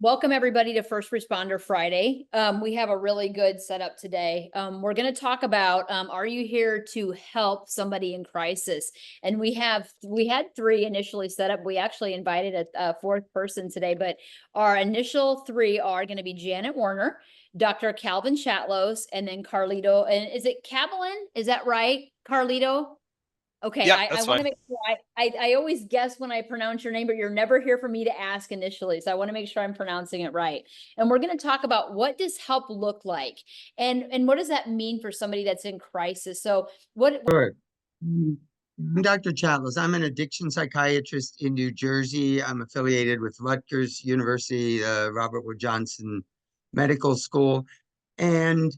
Welcome everybody to First Responder Friday. We have a really good setup today. We're going to talk about, are you here to help somebody in crisis? And we had three initially set up. We actually invited a fourth person today, but our initial three are going to be Janet Werner, Dr. Calvin Chatlos, and then Carlito. And is it Cabelin? Is that right, Carlito? Okay, Yeah, I that's want to fine. make sure I always guess when I pronounce your name, but you're never here for me to ask initially. So I want to make sure I'm pronouncing it right. And we're going to talk about what does help look like and what does that mean for somebody that's in crisis. So what Sure. I'm Dr. Chatlos. I'm an addiction psychiatrist in New Jersey. I'm affiliated with Rutgers University, Robert Wood Johnson Medical School. And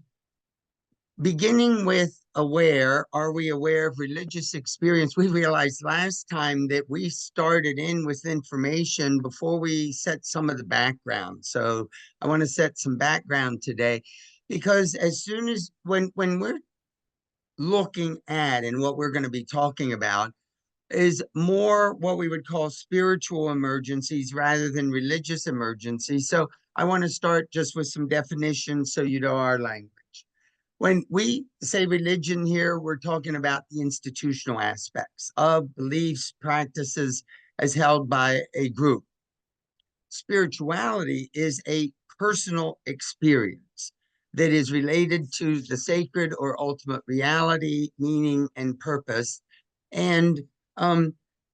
beginning with A.W.A.R.E, are we aware of religious experience? We realized last time that we started in with information before we set some of the background. So I want to set some background today, because as soon as when we're looking at and what we're going to be talking about is more what we would call spiritual emergencies rather than religious emergencies. So I want to start just with some definitions so you know our language. When we say religion here, we're talking about the institutional aspects of beliefs, practices as held by a group. Spirituality is a personal experience that is related to the sacred or ultimate reality, meaning, and purpose. And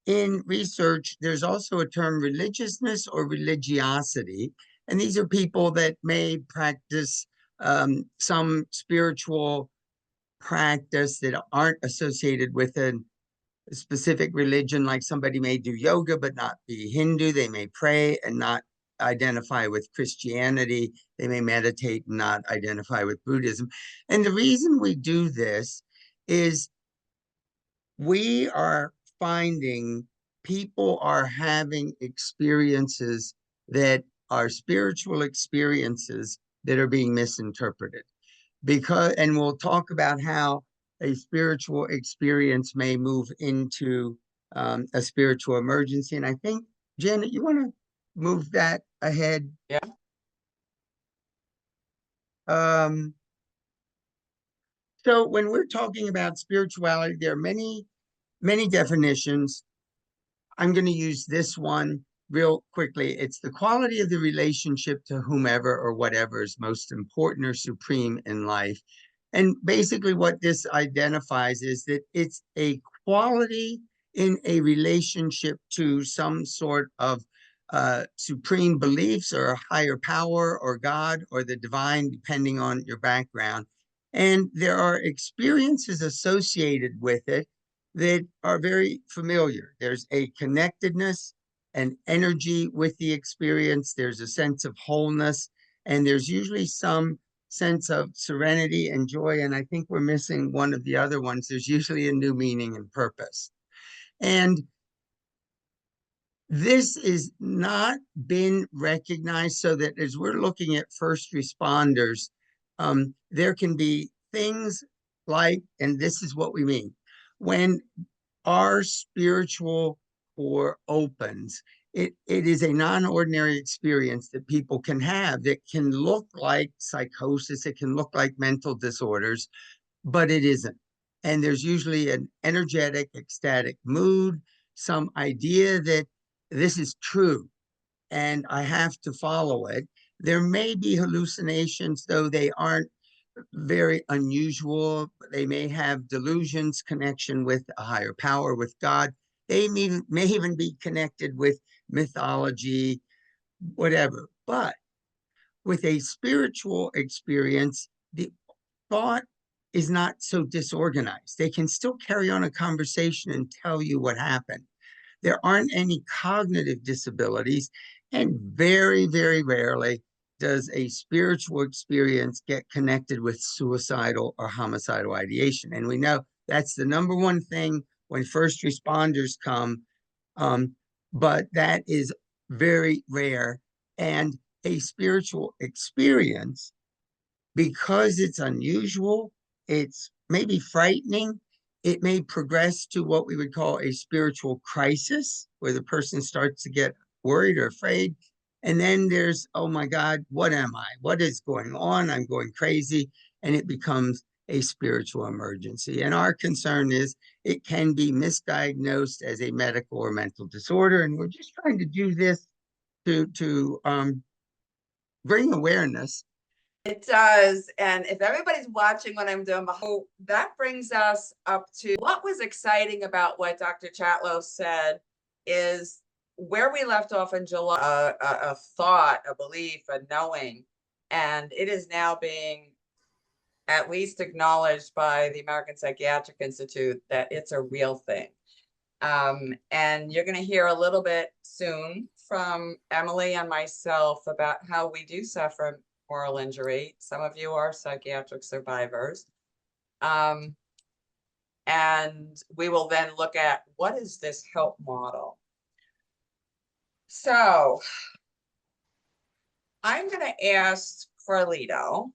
in research, there's also a term religiousness or religiosity. And these are people that may practice some spiritual practice that aren't associated with a specific religion. Like somebody may do yoga but not be Hindu. They may pray and not identify with Christianity. They may meditate and not identify with Buddhism. And the reason we do this is we are finding people are having experiences that are spiritual experiences that are being misinterpreted. Because, and we'll talk about how a spiritual experience may move into a spiritual emergency. And I think, Janet, you want to move that ahead? Yeah. So when we're talking about spirituality, there are many definitions. I'm going to use this one real quickly. It's the quality of the relationship to whomever or whatever is most important or supreme in life. And basically, what this identifies is that it's a quality in a relationship to some sort of supreme beliefs or a higher power or God or the divine, depending on your background. And there are experiences associated with it that are very familiar. There's a connectedness, an energy with the experience. There's a sense of wholeness, and there's usually some sense of serenity and joy. And I think we're missing one of the other ones. There's usually a new meaning and purpose. And this is not been recognized, so that as we're looking at first responders, there can be things like, and this is what we mean, when our spiritual core opens, it is a non-ordinary experience that people can have that can look like psychosis, it can look like mental disorders, but it isn't. And there's usually an energetic, ecstatic mood, some idea that this is true and I have to follow it. There may be hallucinations, though they aren't very unusual. They may have delusions, connection with a higher power, with God. They may even be connected with mythology, whatever. But with a spiritual experience, the thought is not so disorganized. They can still carry on a conversation and tell you what happened. There aren't any cognitive disabilities, and very, very rarely does a spiritual experience get connected with suicidal or homicidal ideation. And we know that's the number one thing when first responders come, but that is very rare. And a spiritual experience, because it's unusual, it's maybe frightening, it may progress to what we would call a spiritual crisis, where the person starts to get worried or afraid. And then there's, oh my God, what am I? What is going on? I'm going crazy. And it becomes a spiritual emergency. And our concern is it can be misdiagnosed as a medical or mental disorder. And we're just trying to do this to bring awareness. It does. And if everybody's watching what I'm doing, that brings us up to what was exciting about what Dr. Chatlos said is where we left off in July, a thought, a belief, a knowing. And it is now being at least acknowledged by the American Psychiatric Institute that it's a real thing. And you're going to hear a little bit soon from Emily and myself about how we do suffer moral injury. Some of you are psychiatric survivors. And we will then look at what is this help model. So I'm going to ask Carlito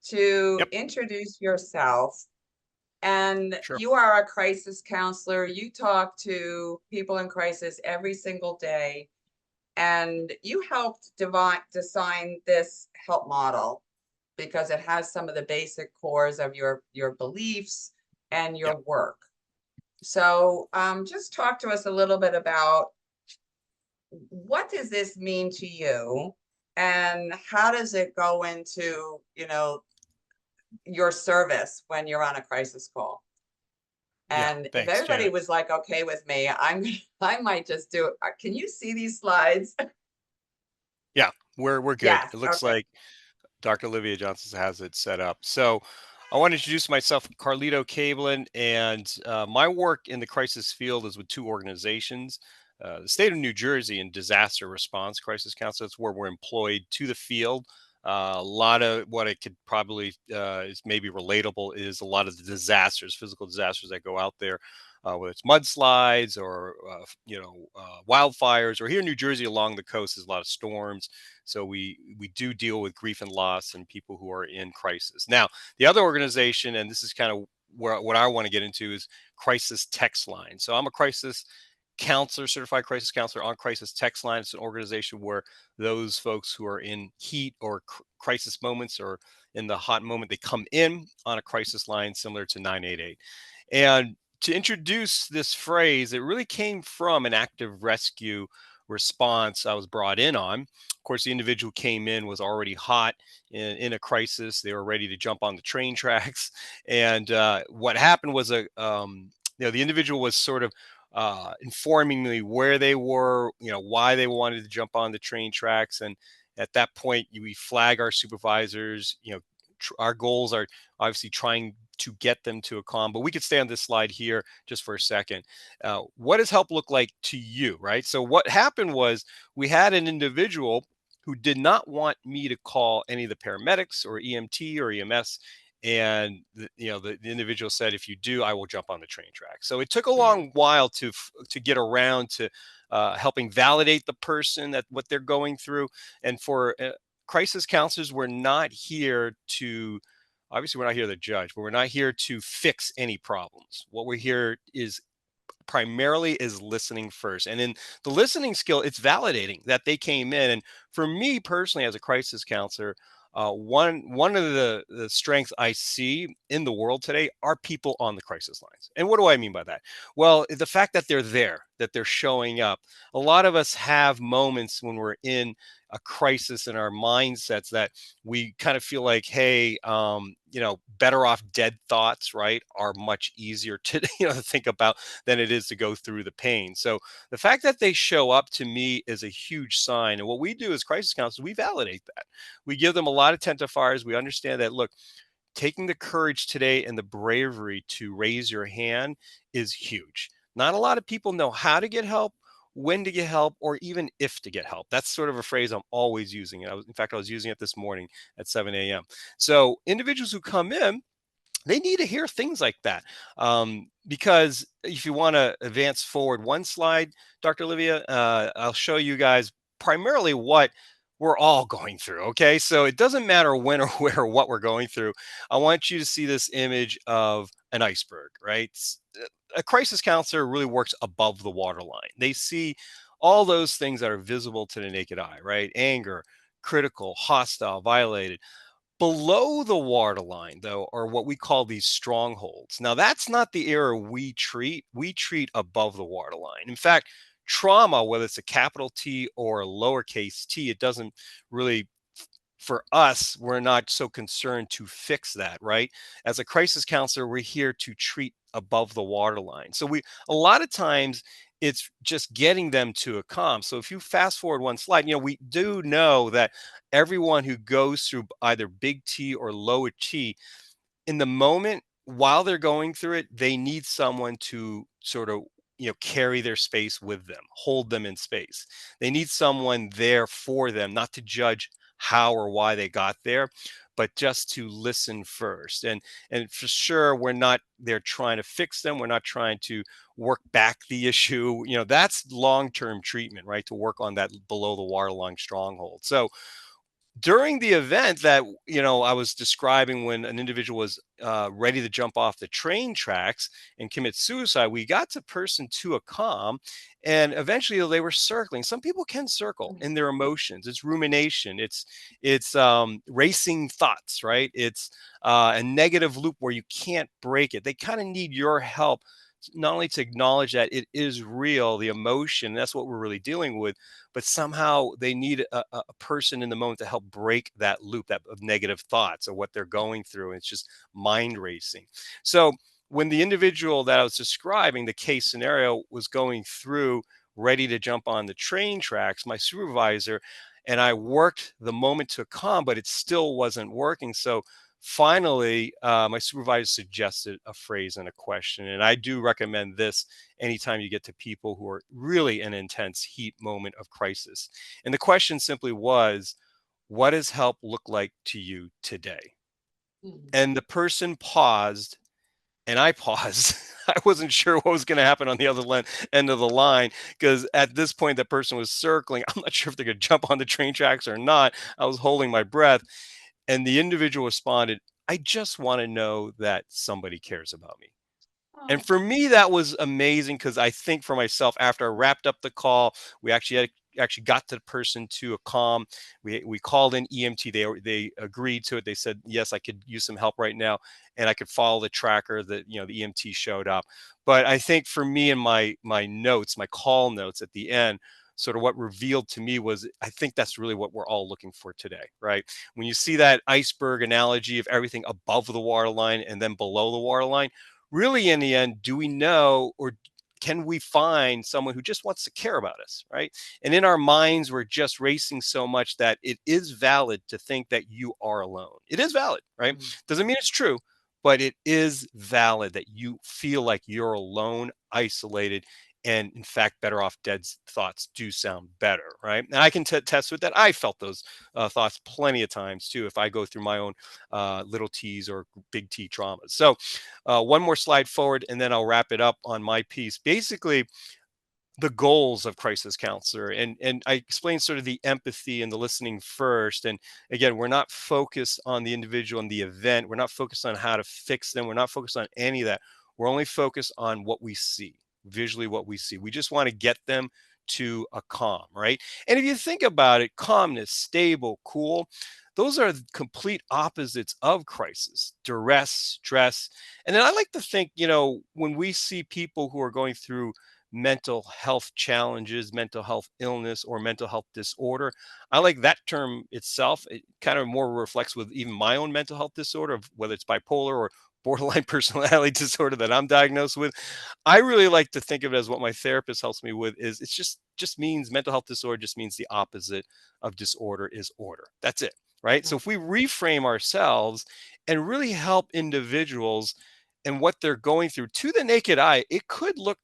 to introduce yourself. And you are a crisis counselor. You talk to people in crisis every single day. And you helped design this help model because it has some of the basic cores of your beliefs and your work. So just talk to us a little bit about what does this mean to you and how does it go into, your service when you're on a crisis call? And if everybody was like, okay with me, I might just do it. Can you see these slides? Yeah, we're good. Yes, It looks like Dr. Olivia Johnson has it set up. So I want to introduce myself, Carlito Cabelin, and my work in the crisis field is with two organizations. The state of New Jersey and disaster response crisis council. That's where we're employed to the field. A lot of what I could probably is maybe relatable is a lot of the disasters, physical disasters that go out there, whether it's mudslides or wildfires, or here in New Jersey along the coast, there's a lot of storms. So we do deal with grief and loss and people who are in crisis. Now, the other organization, and this is kind of where what I want to get into, is crisis text line. So I'm a crisis counselor, certified crisis counselor on crisis text line. It's an organization where those folks who are in heat or crisis moments or in the hot moment, they come in on a crisis line similar to 988. And to introduce this phrase, it really came from an active rescue response I was brought in on. Of course, the individual came in was already hot in a crisis. They were ready to jump on the train tracks. And what happened was the individual was sort of informing me where they were, why they wanted to jump on the train tracks. And at that point, we flag our supervisors. Our goals are obviously trying to get them to a calm, but we could stay on this slide here just for a second. What does help look like to you, right? So what happened was we had an individual who did not want me to call any of the paramedics or EMT or EMS. And the individual said, if you do, I will jump on the train track. So it took a long while to get around to helping validate the person that what they're going through. And for crisis counselors, we're not here to, obviously we're not here to judge, but we're not here to fix any problems. What we're here is primarily is listening first. And in the listening skill, it's validating that they came in. And for me personally, as a crisis counselor, one of the strengths I see in the world today are people on the crisis lines. And what do I mean by that? Well, the fact that they're there, that they're showing up. A lot of us have moments when we're in a crisis in our mindsets that we kind of feel like, hey, better off dead thoughts, right, are much easier to to think about than it is to go through the pain. So the fact that they show up to me is a huge sign. And what we do as crisis counselors, we validate that. We give them a lot of tentifiers. We understand that, look, taking the courage today and the bravery to raise your hand is huge. Not a lot of people know how to get help, when to get help, or even if to get help. That's sort of a phrase I'm always using. In fact, I was using it this morning at 7 a.m. So individuals who come in, they need to hear things like that. Because if you want to advance forward one slide, Dr. Olivia, I'll show you guys primarily what we're all going through. Okay. So it doesn't matter when or where or what we're going through. I want you to see this image of an iceberg, right? A crisis counselor really works above the waterline. They see all those things that are visible to the naked eye, right? Anger, critical, hostile, violated. Below the waterline, though, are what we call these strongholds. Now, that's not the area we treat above the waterline. In fact, trauma, whether it's a capital T or a lowercase t, it doesn't really, for us, we're not so concerned to fix that, right? As a crisis counselor, we're here to treat above the waterline. So a lot of times, it's just getting them to a calm. So if you fast forward one slide, we do know that everyone who goes through either big T or lower T, in the moment while they're going through it, they need someone to sort of carry their space with them, hold them in space. They need someone there for them, not to judge how or why they got there, but just to listen first. And for sure, we're not there trying to fix them. We're not trying to work back the issue. That's long-term treatment, right? To work on that below the waterline stronghold. So during the event that I was describing, when an individual was ready to jump off the train tracks and commit suicide, we got the person to a calm, and eventually they were circling. Some people can circle in their emotions. It's rumination. It's racing thoughts, right? It's a negative loop where you can't break it. They kind of need your help, not only to acknowledge that it is real, the emotion, that's what we're really dealing with, but somehow they need a person in the moment to help break that loop of negative thoughts or what they're going through. And it's just mind racing. So when the individual that I was describing, the case scenario, was going through, ready to jump on the train tracks, my supervisor and I worked the moment to calm, but it still wasn't working. So finally, my supervisor suggested a phrase and a question. And I do recommend this anytime you get to people who are really in an intense heat moment of crisis. And the question simply was, what does help look like to you today? And the person paused, and I paused. I wasn't sure what was going to happen on the other end of the line, because at this point, the person was circling. I'm not sure if they're going to jump on the train tracks or not. I was holding my breath. And the individual responded, I just want to know that somebody cares about me. And for me, that was amazing, because I think for myself, after I wrapped up the call, we actually got the person to a calm. We called in EMT. They agreed to it. They said, yes, I could use some help right now, and I could follow the tracker that the EMT showed up. But I think for me, and my notes, my call notes at the end, sort of what revealed to me was, I think that's really what we're all looking for today, right? When you see that iceberg analogy of everything above the waterline and then below the waterline, really in the end, do we know, or can we find someone who just wants to care about us, right? And in our minds, we're just racing so much that it is valid to think that you are alone. It is valid, right? Doesn't mean it's true, but it is valid that you feel like you're alone, isolated, and in fact, better off dead thoughts do sound better, right? And I can test with that. I felt those thoughts plenty of times too, if I go through my own little T's or big T traumas. So one more slide forward, and then I'll wrap it up on my piece. Basically, the goals of crisis counselor, and I explained sort of the empathy and the listening first. And again, we're not focused on the individual and the event. We're not focused on how to fix them. We're not focused on any of that. We're only focused on what we see, visually what we see. We just want to get them to a calm, right? And if you think about it, calmness, stable, cool, those are complete opposites of crisis: duress, stress. And then I like to think, when we see people who are going through mental health challenges, mental health illness, or mental health disorder, I like that term itself. It kind of more reflects with even my own mental health disorder, of whether it's bipolar or borderline personality disorder that I'm diagnosed with. I really like to think of it as, what my therapist helps me with is, it's just means mental health disorder just means the opposite of disorder is order. That's it, right? So if we reframe ourselves and really help individuals and what they're going through, to the naked eye, it could look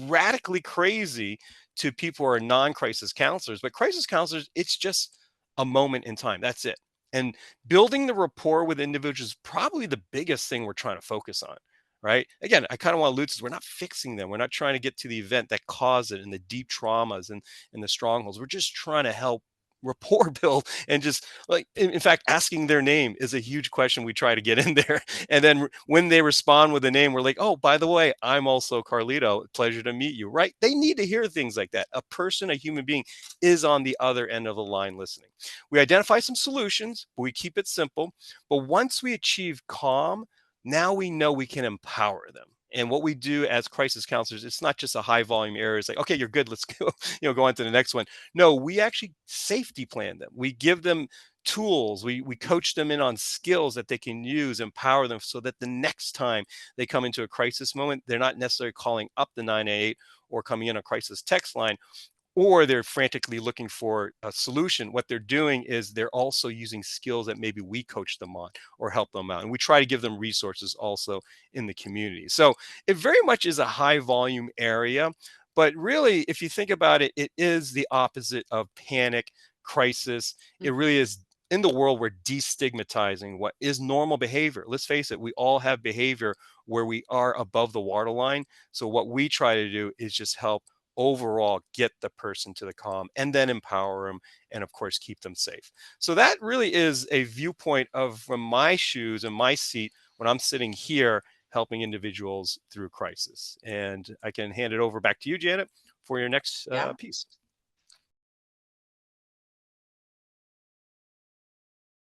radically crazy to people who are non-crisis counselors. But crisis counselors, it's just a moment in time. That's it. And building the rapport with individuals is probably the biggest thing we're trying to focus on, right? Again, I kind of want to allude to, we're not fixing them. We're not trying to get to the event that caused it, and the deep traumas and the strongholds. We're just trying to help rapport build, and just like, in fact, asking their name is a huge question we try to get in there. And then when they respond with a name, we're like, oh, by the way, I'm also Carlito. Pleasure to meet you, right? They need to hear things like that. A person, a human being, is on the other end of the line listening. We identify some solutions, but we keep it simple. But once we achieve calm, now we know we can empower them. And what we do as crisis counselors, it's not just a high volume area. It's like, okay, you're good. Let's go, go on to the next one. No, we actually safety plan them. We give them tools. We coach them in on skills that they can use, empower them so that the next time they come into a crisis moment, they're not necessarily calling up the 988 or coming in a crisis text line, or they're frantically looking for a solution. What they're doing is they're also using skills that maybe we coach them on or help them out. And we try to give them resources also in the community. So it very much is a high volume area. But really, if you think about it, it is the opposite of panic, crisis. It really is. In the world, we're destigmatizing what is normal behavior. Let's face it, we all have behavior where we are above the waterline. So what we try to do is just help overall get the person to the calm and then empower them, and of course keep them safe. So that really is a viewpoint of from my shoes and my seat when I'm sitting here helping individuals through crisis. And I can hand it over back to you, Janet, for your next piece.